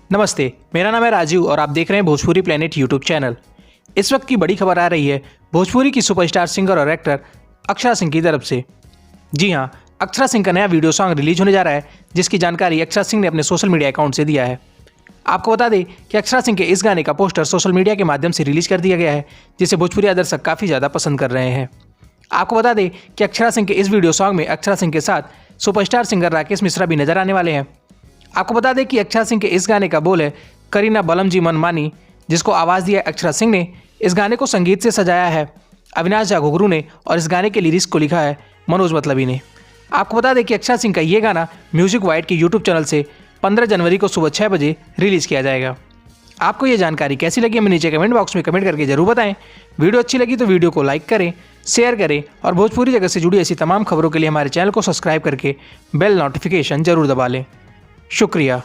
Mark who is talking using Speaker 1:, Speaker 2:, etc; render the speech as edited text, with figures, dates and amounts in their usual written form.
Speaker 1: नमस्ते, मेरा नाम है राजीव और आप देख रहे हैं भोजपुरी प्लेनेट यूट्यूब चैनल। इस वक्त की बड़ी खबर आ रही है भोजपुरी की सुपरस्टार सिंगर और एक्टर अक्षरा सिंह की तरफ से। जी हां, अक्षरा सिंह का नया वीडियो सॉन्ग रिलीज होने जा रहा है, जिसकी जानकारी अक्षरा सिंह ने अपने सोशल मीडिया अकाउंट से दिया है। आपको बता दें कि अक्षरा सिंह के इस गाने का पोस्टर सोशल मीडिया के माध्यम से रिलीज कर दिया गया है, जिसे भोजपुरी दर्शक काफ़ी ज़्यादा पसंद कर रहे हैं। आपको बता दें कि अक्षरा सिंह के इस वीडियो सॉन्ग में अक्षरा सिंह के साथ सुपरस्टार सिंगर राकेश मिश्रा भी नजर आने वाले हैं। आपको बता दें कि अक्षरा सिंह के इस गाने का बोल है करीना बलम जी मन मानी, जिसको आवाज़ दिया है अक्षरा सिंह ने। इस गाने को संगीत से सजाया है अविनाश झा घुघरू ने और इस गाने के लिरिक्स को लिखा है मनोज मतलबी ने। आपको बता दें कि अक्षरा सिंह का ये गाना म्यूजिक वाइड के यूट्यूब चैनल से 15 जनवरी को सुबह 6 बजे रिलीज़ किया जाएगा। आपको ये जानकारी कैसी लगी हमें नीचे कमेंट बॉक्स में कमेंट करके जरूर बताएं। वीडियो अच्छी लगी तो वीडियो को लाइक करें, शेयर करें और भोजपुरी जगत से जुड़ी ऐसी तमाम खबरों के लिए हमारे चैनल को सब्सक्राइब करके बेल नोटिफिकेशन जरूर दबा लें। शुक्रिया।